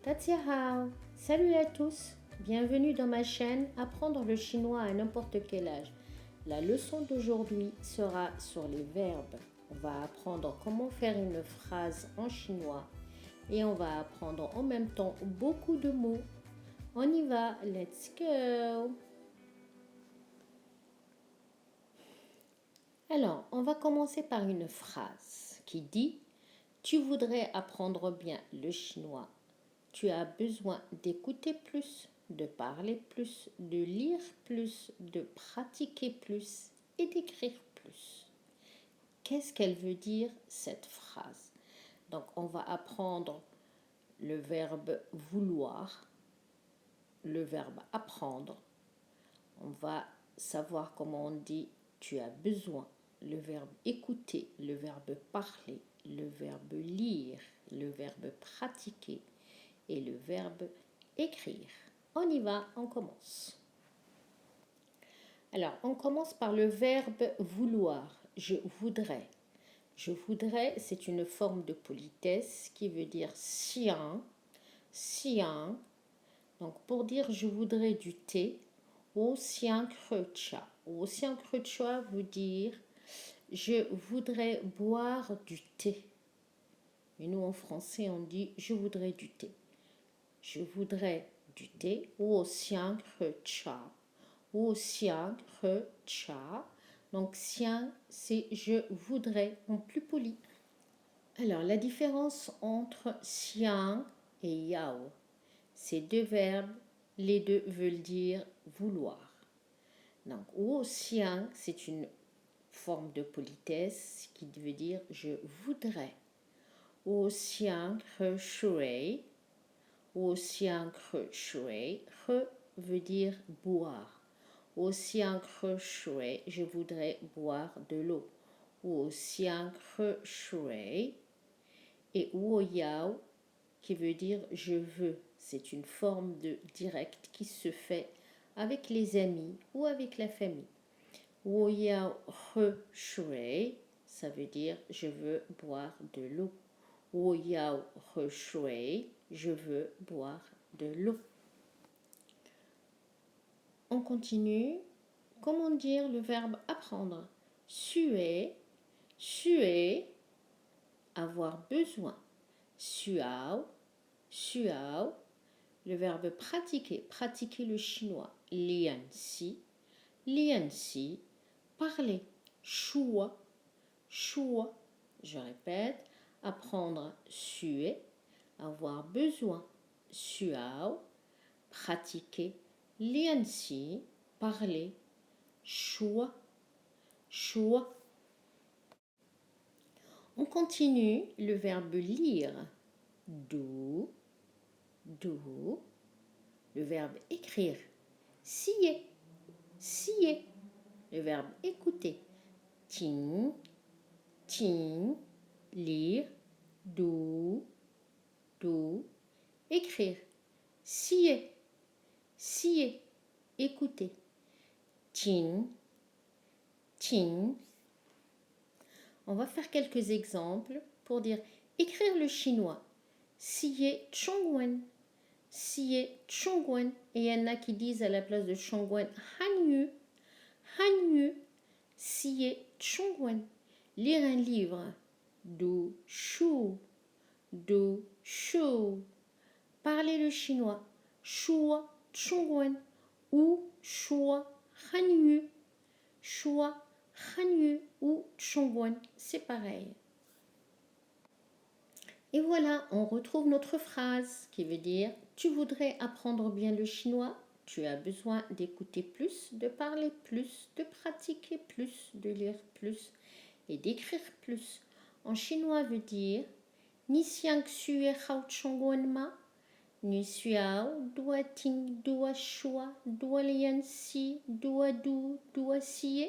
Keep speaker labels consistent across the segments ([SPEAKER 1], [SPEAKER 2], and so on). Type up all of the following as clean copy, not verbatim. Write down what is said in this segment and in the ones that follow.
[SPEAKER 1] Hao. Salut à tous, bienvenue dans ma chaîne Apprendre le chinois à n'importe quel âge. La leçon d'aujourd'hui sera sur les verbes. On va apprendre comment faire une phrase en chinois et on va apprendre en même temps beaucoup de mots. On y va, let's go! Alors, on va commencer par une phrase qui dit « Tu voudrais apprendre bien le chinois. Tu as besoin d'écouter plus, de parler plus, de lire plus, de pratiquer plus et d'écrire plus. » Qu'est-ce qu'elle veut dire cette phrase? Donc on va apprendre le verbe vouloir, le verbe apprendre. On va savoir comment on dit tu as besoin, le verbe écouter, le verbe parler, le verbe lire, le verbe pratiquer et le verbe écrire. On y va, on commence. Alors, on commence par le verbe vouloir. Je voudrais. Je voudrais, c'est une forme de politesse qui veut dire xiang, xiang. Donc, pour dire je voudrais du thé, wo xiang ke cha. Wo xiang ke cha veut dire je voudrais boire du thé. Et nous, en français, on dit je voudrais du thé. Je voudrais du thé. Wo xiang ke cha. Wo xiang ke cha. Donc, xiang, c'est je voudrais en plus poli. Alors, la différence entre xiang et yao, ces deux verbes, les deux veulent dire vouloir. Donc, wo xiang, c'est une forme de politesse qui veut dire je voudrais. Wo xiang ke shui. Wo xiang ke shui. He veut dire boire. Wo xiang ke shui, je voudrais boire de l'eau. Wo xiang ke shui. Et wo yao, qui veut dire je veux. C'est une forme de direct qui se fait avec les amis ou avec la famille. Wo yao he shui, ça veut dire je veux boire de l'eau. Wo yao he shui, je veux boire de l'eau. On continue. Comment dire le verbe apprendre? Suer, suer, avoir besoin. Suao, suao. Le verbe pratiquer, pratiquer le chinois. Lian si, parler. Shua, shua. Je répète, apprendre, suer, avoir besoin. Suao, pratiquer. Lian si, parler. Shua, shua. On continue le verbe lire. Du, du. Le verbe écrire. Sier, sier. Le verbe écouter. Ting, ting. Lire. Du, du. Écrire. Sier, sier. Écouter. Ting, ting. On va faire quelques exemples pour dire écrire le chinois. Siye chongwen. Siye chongwen. Et il y en a qui disent à la place de chongwen hanyu. Hanyu. Siye chongwen. Lire un livre. Du shu. Du shu. Parler le chinois. Shua chongwen. Ou shua hanyu. Shua hanyu ou chongwen, c'est pareil. Et voilà, on retrouve notre phrase qui veut dire « Tu voudrais apprendre bien le chinois, tu as besoin d'écouter plus, de parler plus, de pratiquer plus, de lire plus et d'écrire plus. » En chinois veut dire « Ni xiang xue hao chongwen ma, ni xuao dua ting dua shua, dua lian si, dua du, dua xie. »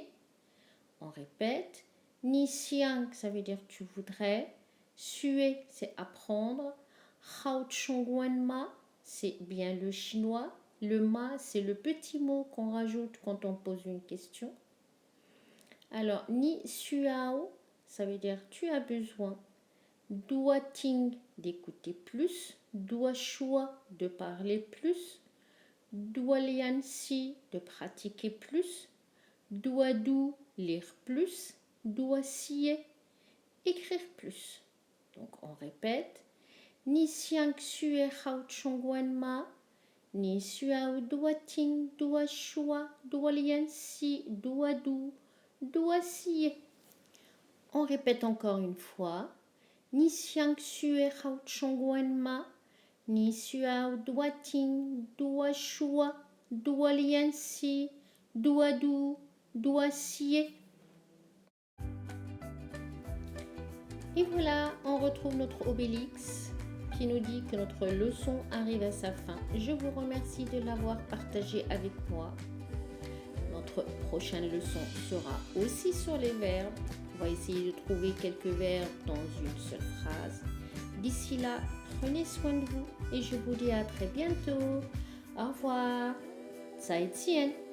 [SPEAKER 1] On répète, ni xiang, ça veut dire tu voudrais, suer, c'est apprendre, hao chongwen ma, c'est bien le chinois, le ma, c'est le petit mot qu'on rajoute quand on pose une question. Alors, ni xuao, ça veut dire tu as besoin, doit-il d'écouter plus, doit-choix de parler plus, doit-liansi de pratiquer plus, doit-dou lire plus, doit-sier écrire plus. Donc on répète. Ni siang sue haut chongwenma, ni suao doit-ting, doit-choix, doit-liansi, doit-dou, doit-sier. On répète encore une fois. Ni siang sue haut chongwenma, ni suao doit-ting, doit-choix, doit-liansi, doit-dou, doit-sier. Et voilà, on retrouve notre Obélix qui nous dit que notre leçon arrive à sa fin. Je vous remercie de l'avoir partagé avec moi. Notre prochaine leçon sera aussi sur les verbes. On va essayer de trouver quelques verbes dans une seule phrase. D'ici là, prenez soin de vous et je vous dis à très bientôt. Au revoir. 再见。